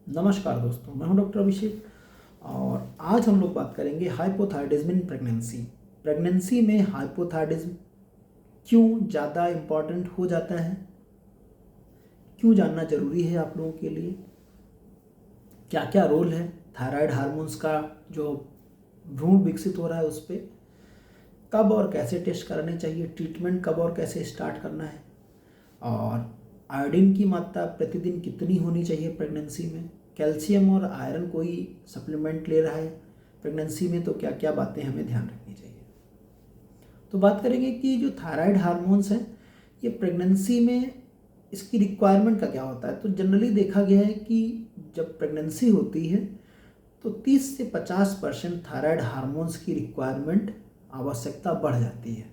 नमस्कार दोस्तों, मैं हूं डॉक्टर अभिषेक और आज हम लोग बात करेंगे हाइपोथायराइडिज्म इन प्रेगनेंसी। प्रेगनेंसी में हाइपोथायराइडिज्म क्यों ज़्यादा इम्पॉर्टेंट हो जाता है, क्यों जानना ज़रूरी है आप लोगों के लिए, क्या क्या रोल है थायराइड हार्मोन्स का जो भ्रूण विकसित हो रहा है उस पर, कब और कैसे टेस्ट कराने चाहिए, ट्रीटमेंट कब और कैसे स्टार्ट करना है, और आयोडीन की मात्रा प्रतिदिन कितनी होनी चाहिए प्रेगनेंसी में, कैल्शियम और आयरन कोई सप्लीमेंट ले रहा है प्रेगनेंसी में तो क्या क्या बातें हमें ध्यान रखनी चाहिए। तो बात करेंगे कि जो थायराइड हार्मोन्स हैं ये प्रेगनेंसी में इसकी रिक्वायरमेंट का क्या होता है। तो जनरली देखा गया है कि जब प्रेगनेंसी होती है तो 30 से 50% थायराइड हार्मोन्स की रिक्वायरमेंट आवश्यकता बढ़ जाती है।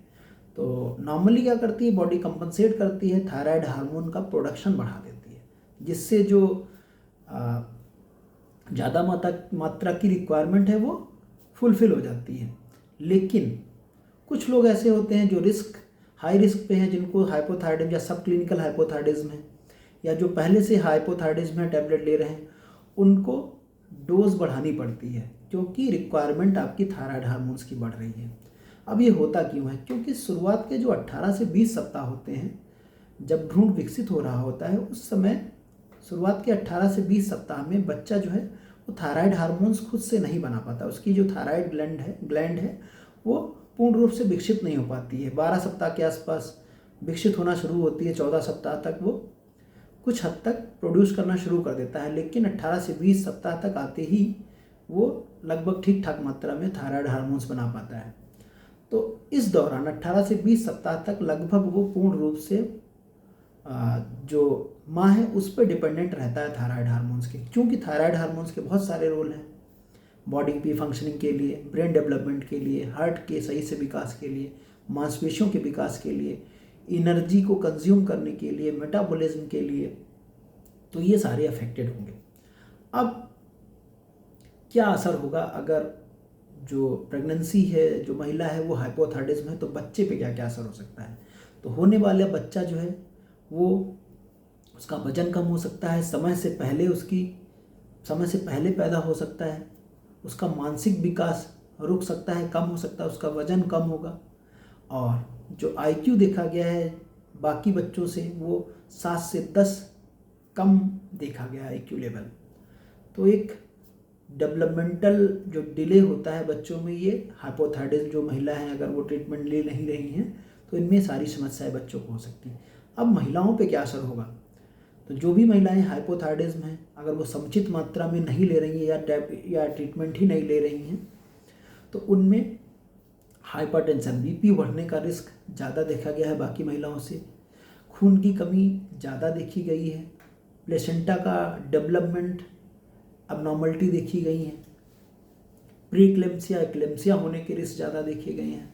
तो नॉर्मली क्या करती है, बॉडी कंपनसेट करती है, थायराइड हार्मोन का प्रोडक्शन बढ़ा देती है, जिससे जो ज़्यादा मात्रा की रिक्वायरमेंट है वो फुलफ़िल हो जाती है। लेकिन कुछ लोग ऐसे होते हैं जो हाई रिस्क पे हैं, जिनको हाइपोथायराइडिज्म या सब क्लिनिकल हाइपोथायराइडिज्म है, या जो पहले से हाइपोथायराइडिज्म है टैबलेट ले रहे हैं, उनको डोज बढ़ानी पड़ती है क्योंकि रिक्वायरमेंट आपकी थायराइड हार्मोन्स की बढ़ रही है। अब ये होता क्यों है? क्योंकि शुरुआत के जो 18 से 20 सप्ताह होते हैं, जब भ्रूण विकसित हो रहा होता है, उस समय शुरुआत के 18 से 20 सप्ताह में बच्चा जो है वो थायराइड हार्मोन्स खुद से नहीं बना पाता। उसकी जो थायराइड ग्लैंड है वो पूर्ण रूप से विकसित नहीं हो पाती है। 12 सप्ताह के आसपास विकसित होना शुरू होती है, 14 सप्ताह तक वो कुछ हद तक प्रोड्यूस करना शुरू कर देता है, लेकिन 18 से 20 सप्ताह तक आते ही वो लगभग ठीक ठाक मात्रा में थायराइड हार्मोन्स बना पाता है। तो इस दौरान 18 से 20 सप्ताह तक लगभग वो पूर्ण रूप से जो माँ है उस पर डिपेंडेंट रहता है थायराइड हार्मोन्स के, क्योंकि थायराइड हार्मोन्स के बहुत सारे रोल हैं बॉडी की फंक्शनिंग के लिए, ब्रेन डेवलपमेंट के लिए, हार्ट के सही से विकास के लिए, मांसपेशियों के विकास के लिए, एनर्जी को कंज्यूम करने के लिए, मेटाबॉलिज्म के लिए। तो ये सारे अफेक्टेड होंगे। अब क्या असर होगा अगर जो प्रेगनेंसी है, जो महिला है वो हाइपोथायराइडिज्म है, तो बच्चे पे क्या क्या असर हो सकता है। तो होने वाला बच्चा जो है वो उसका वजन कम हो सकता है, समय से पहले पैदा हो सकता है, उसका मानसिक विकास रुक सकता है, कम हो सकता है, उसका वजन कम होगा, और जो आईक्यू देखा गया है बाकी बच्चों से वो 7 से 10 कम देखा गया आईक्यू लेवल। तो एक डेवलपमेंटल जो डिले होता है बच्चों में, ये हाइपोथायराइडिज्म जो महिला हैं अगर वो ट्रीटमेंट ले नहीं रही हैं तो इनमें सारी समस्याएं बच्चों को हो सकती हैं। अब महिलाओं पे क्या असर होगा? तो जो भी महिलाएं हाइपोथायराइडिज्म हैं, अगर वो समुचित मात्रा में नहीं ले रही हैं या ट्रीटमेंट ही नहीं ले रही हैं, तो उनमें हाइपरटेंशन, बीपी बढ़ने का रिस्क ज़्यादा देखा गया है बाकी महिलाओं से, खून की कमी ज़्यादा देखी गई है, प्लेसेंटा का डेवलपमेंट अबनॉर्मलिटी देखी गई है, एक्लेम्सिया होने के रिस्क ज़्यादा देखे गए हैं,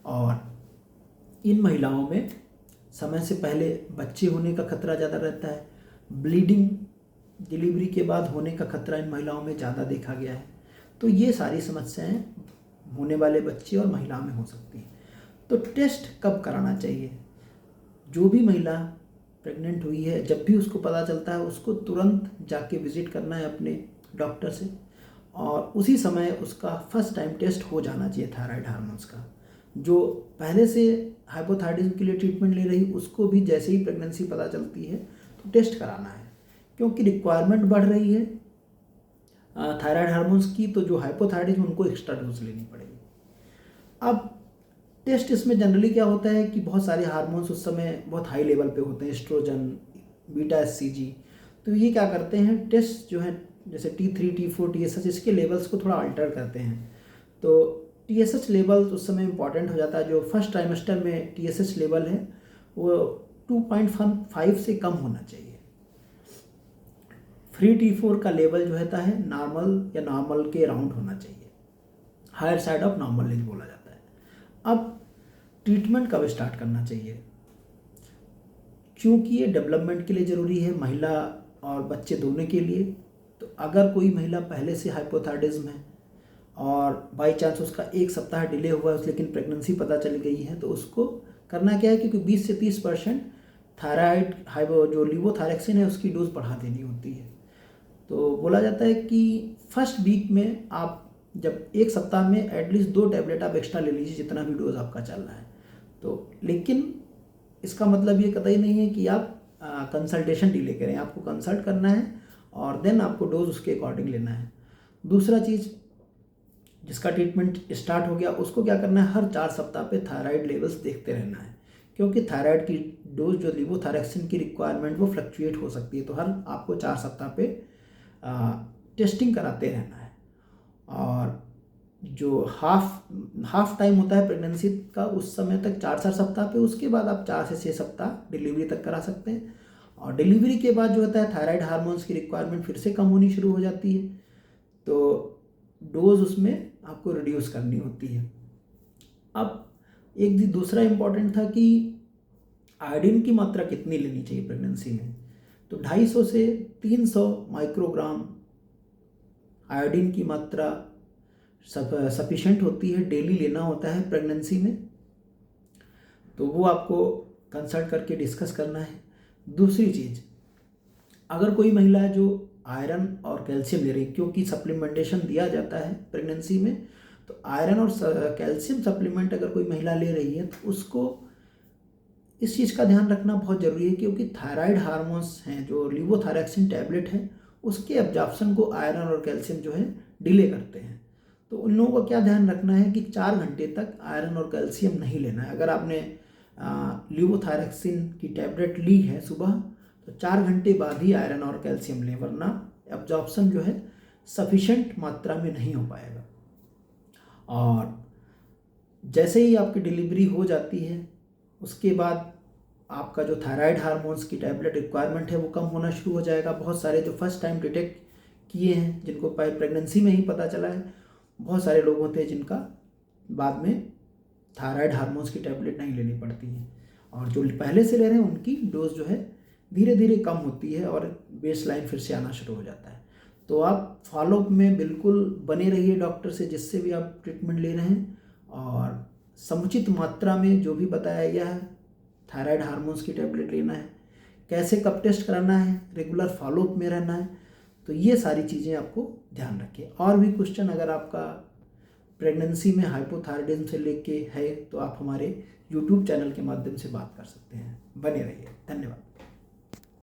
और इन महिलाओं में समय से पहले बच्चे होने का खतरा ज़्यादा रहता है, ब्लीडिंग डिलीवरी के बाद होने का खतरा इन महिलाओं में ज़्यादा देखा गया है। तो ये सारी समस्याएं होने वाले बच्चे और महिला में हो सकती हैं। तो टेस्ट कब कराना चाहिए? जो भी महिला प्रेग्नेंट हुई है, जब भी उसको पता चलता है उसको तुरंत जाके विजिट करना है अपने डॉक्टर से, और उसी समय उसका फर्स्ट टाइम टेस्ट हो जाना चाहिए थायराइड हार्मोन्स का। जो पहले से हाइपोथायराइडिज्म के लिए ट्रीटमेंट ले रही उसको भी जैसे ही प्रेगनेंसी पता चलती है तो टेस्ट कराना है, क्योंकि रिक्वायरमेंट बढ़ रही है थायराइड हार्मोन्स की, तो जो हाइपोथायराइडिज्म उनको एक्स्ट्रा डोज लेनी पड़ेगी। अब टेस्ट इसमें जनरली क्या होता है कि बहुत सारे हार्मोन्स उस समय बहुत हाई लेवल पे होते हैं, एस्ट्रोजन, बीटा एचसीजी। तो ये क्या करते हैं, टेस्ट जो है जैसे T3, T4, TSH, इसके लेवल्स को थोड़ा अल्टर करते हैं। तो TSH लेवल उस समय इंपॉर्टेंट हो जाता है। जो फर्स्ट ट्राइमेस्टर में TSH लेवल है वो 2.5 से कम होना चाहिए। फ्री T4 का लेवल जो रहता है नॉर्मल या नॉर्मल के अराउंड होना चाहिए, higher side of normal range बोला जाता है। अब ट्रीटमेंट कब स्टार्ट करना चाहिए? क्योंकि ये डेवलपमेंट के लिए ज़रूरी है, महिला और बच्चे दोनों के लिए। तो अगर कोई महिला पहले से हाइपोथायराइडिज्म है और बाई चांस उसका 1 सप्ताह डिले हुआ है लेकिन प्रेगनेंसी पता चल गई है, तो उसको करना क्या है, क्योंकि 20 से 30% थायराइड जो लिवोथायरक्सिन है उसकी डोज बढ़ा देनी होती है। तो बोला जाता है कि फर्स्ट वीक में आप जब एक सप्ताह में एटलीस्ट 2 टैबलेट आप एक्स्ट्रा ले लीजिए, जितना भी डोज आपका चल रहा है। तो लेकिन इसका मतलब ये कतई नहीं है कि आप कंसल्टेशन डिले करें। आपको कंसल्ट करना है और देन आपको डोज उसके अकॉर्डिंग लेना है। दूसरा चीज़, जिसका ट्रीटमेंट स्टार्ट हो गया उसको क्या करना है, हर 4 सप्ताह पे थायराइड लेवल्स देखते रहना है, क्योंकि थायराइड की डोज जो लीवोथायरॉक्सिन की रिक्वायरमेंट वो फ्लक्चुएट हो सकती है। तो हर आपको 4 सप्ताह पे टेस्टिंग कराते रहना है। और जो हाफ टाइम होता है प्रेगनेंसी का, उस समय तक 4 सप्ताह पे, उसके बाद आप 4 से 6 सप्ताह डिलीवरी तक करा सकते हैं। और डिलीवरी के बाद जो होता है थायराइड हार्मोन्स की रिक्वायरमेंट फिर से कम होनी शुरू हो जाती है, तो डोज उसमें आपको रिड्यूस करनी होती है। अब एक दूसरा इम्पॉर्टेंट था कि आयोडीन की मात्रा कितनी लेनी चाहिए प्रेगनेंसी में। तो 250 से 300 माइक्रोग्राम आयोडीन की मात्रा सफिशेंट होती है, डेली लेना होता है प्रेगनेंसी में। तो वो आपको कंसल्ट करके डिस्कस करना है। दूसरी चीज़, अगर कोई महिला है जो आयरन और कैल्शियम ले रही है, क्योंकि सप्लीमेंटेशन दिया जाता है प्रेगनेंसी में, तो आयरन और कैल्शियम सप्लीमेंट अगर कोई महिला ले रही है तो उसको इस चीज़ का ध्यान रखना बहुत ज़रूरी है, क्योंकि थायराइड हार्मोन्स हैं जो लीवोथायरॉक्सिन टैबलेट है, उसके एब्जॉर्प्शन को आयरन और कैल्शियम जो है डिले करते हैं। तो उन लोगों को क्या ध्यान रखना है कि 4 घंटे तक आयरन और कैल्शियम नहीं लेना है। अगर आपने लीवोथायरॉक्सिन की टैबलेट ली है सुबह, तो 4 घंटे बाद ही आयरन और कैल्शियम लें, वरना एब्जॉर्प्शन जो है सफिशेंट मात्रा में नहीं हो पाएगा। और जैसे ही आपकी डिलीवरी हो जाती है, उसके बाद आपका जो थायराइड हार्मोन्स की टैबलेट रिक्वायरमेंट है वो कम होना शुरू हो जाएगा। बहुत सारे जो फर्स्ट टाइम डिटेक्ट किए हैं, जिनको प्रेगनेंसी में ही पता चला है, बहुत सारे लोग होते हैं जिनका बाद में थायराइड हार्मोन्स की टैबलेट नहीं लेनी पड़ती है, और जो पहले से ले रहे हैं उनकी डोज जो है धीरे धीरे कम होती है और बेस लाइन फिर से आना शुरू हो जाता है। तो आप फॉलोअप में बिल्कुल बने रहिए डॉक्टर से, जिससे भी आप ट्रीटमेंट ले रहे हैं, और समुचित मात्रा में जो भी बताया गया है थायराइड हार्मोन्स की टैबलेट लेना है, कैसे कब टेस्ट कराना है, रेगुलर फॉलोअप में रहना है। तो ये सारी चीज़ें आपको ध्यान रखिए। और भी क्वेश्चन अगर आपका प्रेगनेंसी में हाइपोथायराइडिज्म से लेके है तो आप हमारे YouTube चैनल के माध्यम से बात कर सकते हैं। बने रहिए। धन्यवाद।